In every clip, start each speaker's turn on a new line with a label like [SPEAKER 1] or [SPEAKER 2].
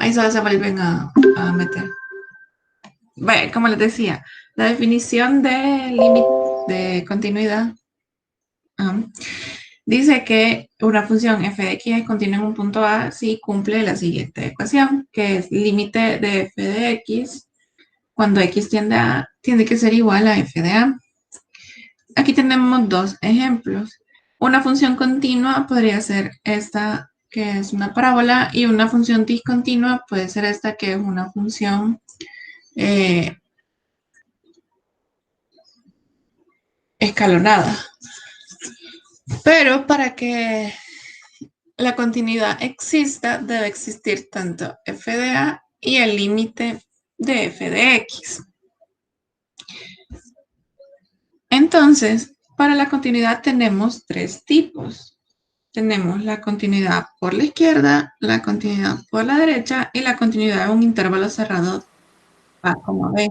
[SPEAKER 1] ahí solo se vuelven a meter. Bueno, como les decía, la definición de límite de continuidad dice que una función f de x es continua en un punto A si cumple la siguiente ecuación, que es límite de f de x cuando x tiende a A, tiene que ser igual a f de A. Aquí tenemos dos ejemplos. Una función continua podría ser esta, que es una parábola, y una función discontinua puede ser esta, que es una función escalonada. Pero para que la continuidad exista, debe existir tanto f de A y el límite de f de x. Entonces, para la continuidad tenemos tres tipos. Tenemos la continuidad por la izquierda, la continuidad por la derecha y la continuidad en un intervalo cerrado A, B.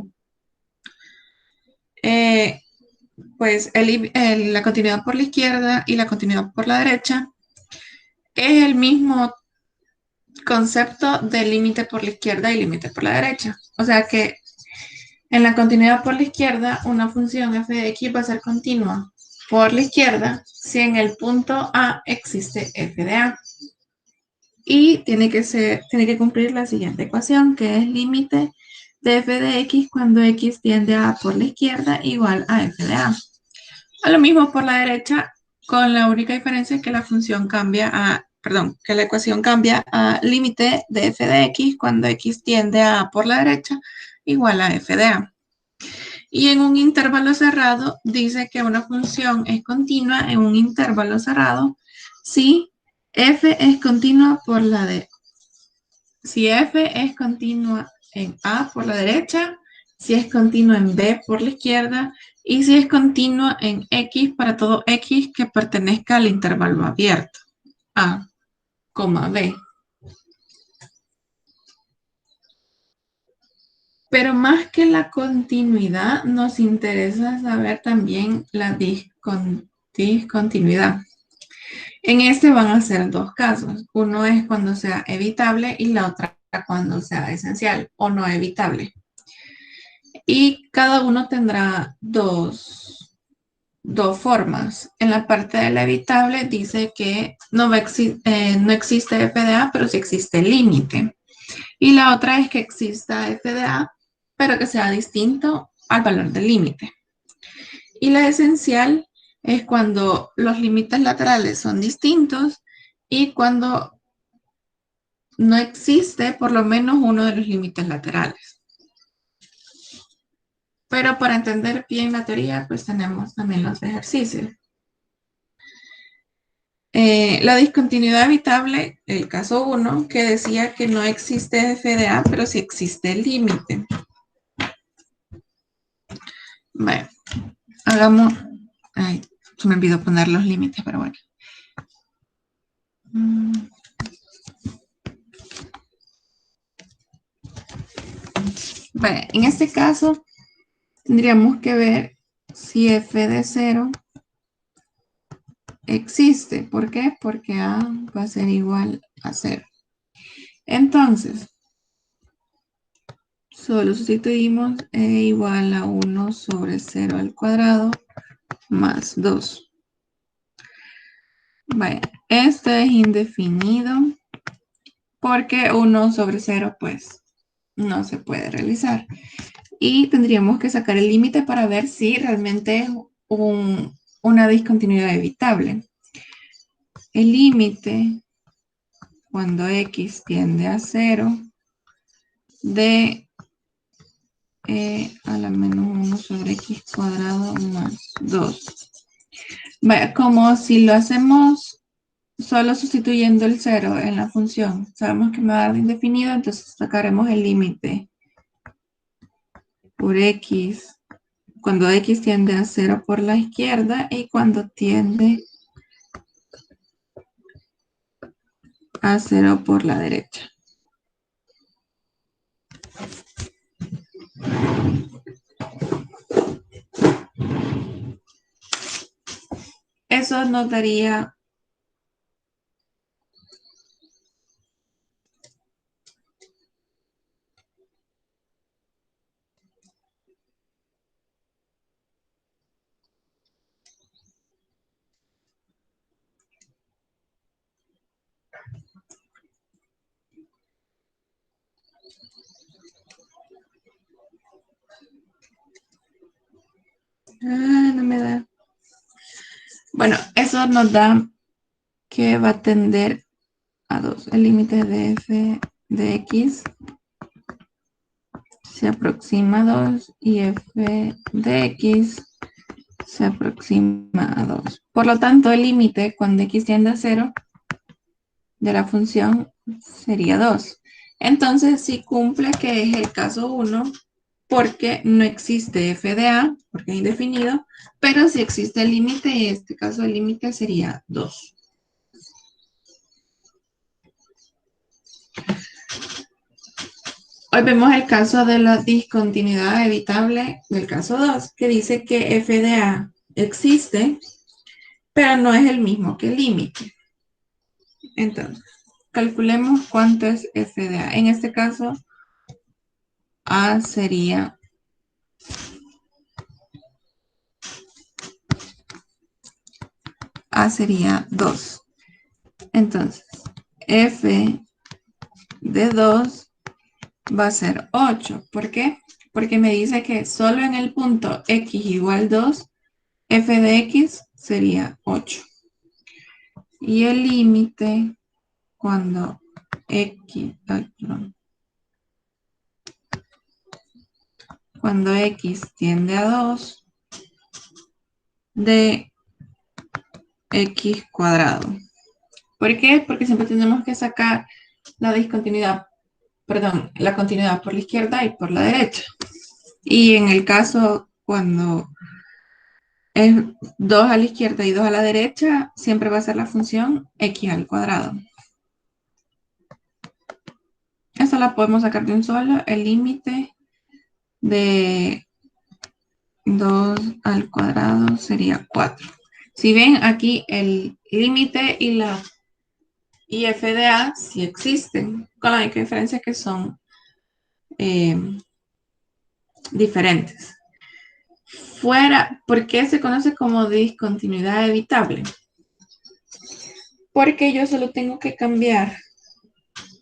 [SPEAKER 1] Pues la continuidad por la izquierda y la continuidad por la derecha es el mismo concepto de límite por la izquierda y límite por la derecha. O sea que en la continuidad por la izquierda, una función f de x va a ser continua por la izquierda si en el punto A existe f de A. Y tiene que cumplir la siguiente ecuación, que es límite de f de x cuando x tiende a A por la izquierda igual a f de A. A lo mismo por la derecha, con la única diferencia que la función cambia a, perdón, que la ecuación cambia a límite de f de x cuando x tiende a A por la derecha igual a f de A. Y en un intervalo cerrado dice que una función es continua en un intervalo cerrado si f es continua por la de, si f es continua en A por la derecha, si es continua en B por la izquierda y si es continua en X para todo X que pertenezca al intervalo abierto A, B. Pero más que la continuidad, nos interesa saber también la discontinuidad. En este van a ser dos casos. Uno es cuando sea evitable y la otra cuando sea esencial o no evitable. Y cada uno tendrá dos formas. En la parte de la evitable dice que no existe FDA, pero sí existe el límite. Y la otra es que exista FDA, pero que sea distinto al valor del límite. Y la esencial es cuando los límites laterales son distintos y cuando no existe por lo menos uno de los límites laterales. Pero para entender bien la teoría, pues tenemos también los ejercicios. La discontinuidad evitable, el caso 1, que decía que no existe FDA, pero sí existe el límite. Bueno, hagamos... Ay, se me olvidó poner los límites, pero bueno. Bueno, en este caso tendríamos que ver si f de 0 existe. ¿Por qué? Porque A va a ser igual a 0. Entonces, solo sustituimos E igual a 1 sobre 0 al cuadrado más 2. Bueno, esto es indefinido porque 1 sobre 0 pues no se puede realizar. Y tendríamos que sacar el límite para ver si realmente es una discontinuidad evitable. El límite cuando x tiende a 0 de a la menos 1 sobre x cuadrado más 2. Vaya, como si lo hacemos solo sustituyendo el 0 en la función, sabemos que me va a dar indefinido, entonces sacaremos el límite por x, cuando x tiende a 0 por la izquierda y cuando tiende a 0 por la derecha. Eso nos daría No me da. Bueno, eso nos da que va a tender a 2. El límite de f de x se aproxima a 2 y f de x se aproxima a 2. Por lo tanto, el límite cuando x tiende a 0 de la función sería 2. Entonces, si cumple que es el caso 1, porque no existe f de a, porque es indefinido, pero si existe el límite, y en este caso el límite sería 2. Hoy vemos el caso de la discontinuidad evitable del caso 2, que dice que f de a existe, pero no es el mismo que el límite. Entonces, calculemos cuánto es f de a. En este caso, a sería 2. Entonces, f de 2 va a ser 8. ¿Por qué? Porque me dice que solo en el punto x igual 2, f de x sería 8. Y el límite cuando cuando x tiende a 2 de x cuadrado. ¿Por qué? Porque siempre tenemos que sacar la discontinuidad, perdón, la continuidad por la izquierda y por la derecha. Y en el caso cuando es 2 a la izquierda y 2 a la derecha, siempre va a ser la función x al cuadrado. Esa la podemos sacar de un solo. El límite de 2 al cuadrado sería 4. Si ven aquí el límite y f de a sí existen, con la única diferencia que son diferentes. ¿Por qué se conoce como discontinuidad evitable? Porque yo solo tengo que cambiar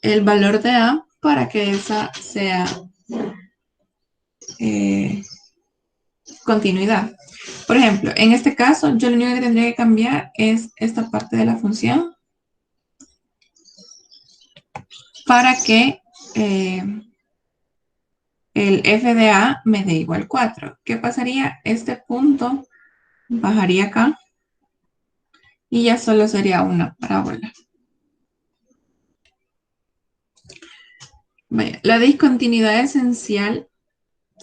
[SPEAKER 1] el valor de a para que esa sea continuidad. Por ejemplo, en este caso, yo lo único que tendría que cambiar es esta parte de la función para que el f de a me dé igual 4. ¿Qué pasaría? Este punto bajaría acá y ya solo sería una parábola. La discontinuidad esencial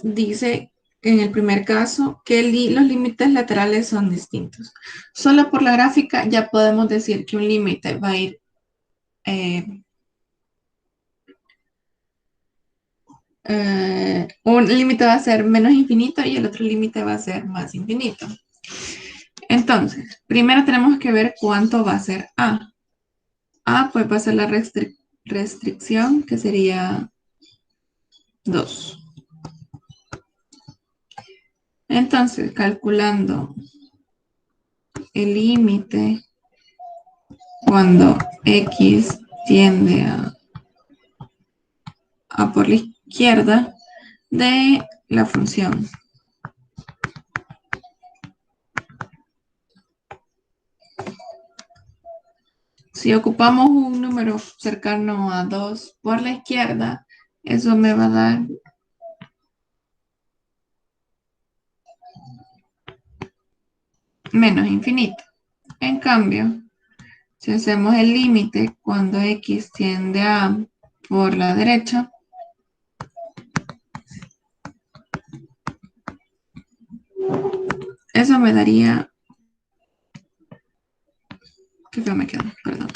[SPEAKER 1] dice en el primer caso que los límites laterales son distintos. Solo por la gráfica ya podemos decir que un límite va a ir un límite va a ser menos infinito y el otro límite va a ser más infinito. Entonces, primero tenemos que ver cuánto va a ser a. A pues va a ser la restricción, que sería 2. Entonces, calculando el límite cuando x tiende a por la izquierda de la función. Si ocupamos un número cercano a 2 por la izquierda, eso me va a dar menos infinito. En cambio, si hacemos el límite cuando x tiende a por la derecha, eso me daría, qué feo me quedó, perdón,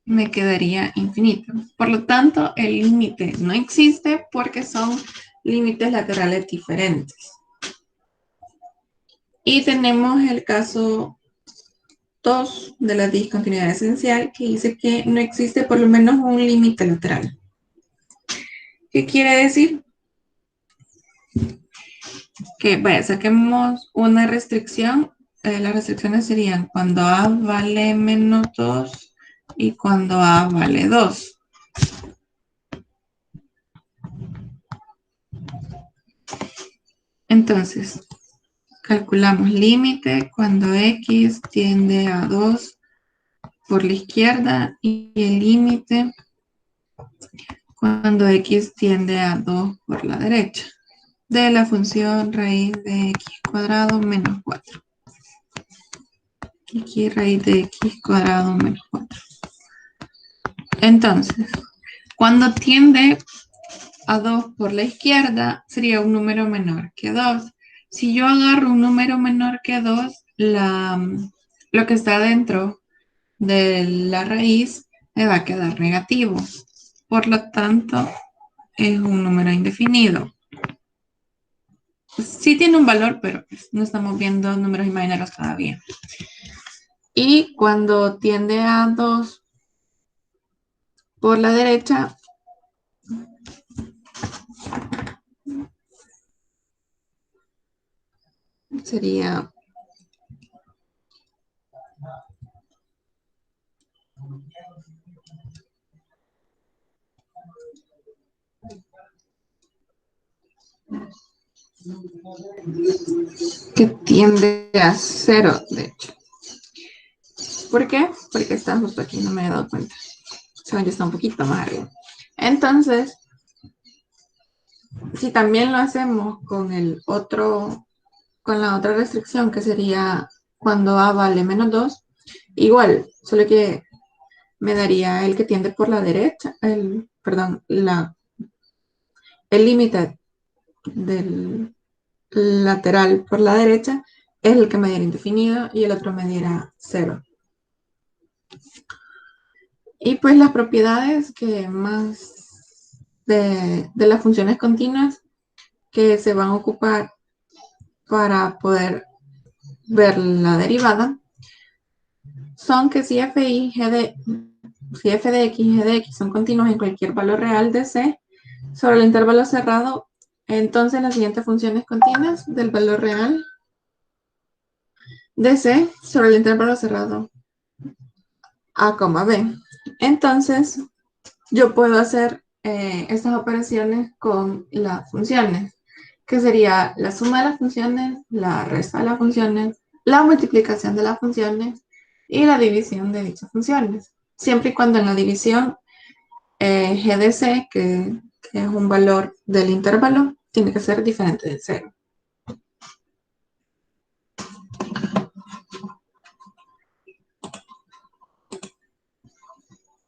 [SPEAKER 1] me quedaría infinito. Por lo tanto, el límite no existe porque son límites laterales diferentes. Y tenemos el caso 2 de la discontinuidad esencial que dice que no existe por lo menos un límite lateral. ¿Qué quiere decir? Que, vaya, saquemos una restricción. Las restricciones serían cuando a vale menos 2 y cuando a vale 2. Entonces, calculamos límite cuando x tiende a 2 por la izquierda y el límite cuando x tiende a 2 por la derecha de la función raíz de x cuadrado menos 4. Aquí raíz de x cuadrado menos 4. Entonces, cuando tiende a 2 por la izquierda, sería un número menor que 2. Si yo agarro un número menor que 2, lo que está dentro de la raíz me va a quedar negativo. Por lo tanto, es un número indefinido. Sí tiene un valor, pero pues, no estamos viendo números imaginarios todavía. Y cuando tiende a 2 por la derecha, sería que tiende a 0, de hecho. ¿Por qué? Porque está justo aquí, no me he dado cuenta. Según yo está un poquito más arriba. Entonces, si también lo hacemos con el otro, con la otra restricción, que sería cuando a vale menos 2, igual, solo que me daría el que tiende por la derecha, perdón, el límite del lateral por la derecha es el que me diera indefinido y el otro me diera 0. Y pues las propiedades que más de las funciones continuas que se van a ocupar para poder ver la derivada son que si f de x y g de x son continuos en cualquier valor real de c sobre el intervalo cerrado, entonces las siguientes funciones continuas del valor real de c sobre el intervalo cerrado a, b. Entonces, yo puedo hacer estas operaciones con las funciones, que sería la suma de las funciones, la resta de las funciones, la multiplicación de las funciones y la división de dichas funciones. Siempre y cuando en la división g de c, que es un valor del intervalo, tiene que ser diferente de 0.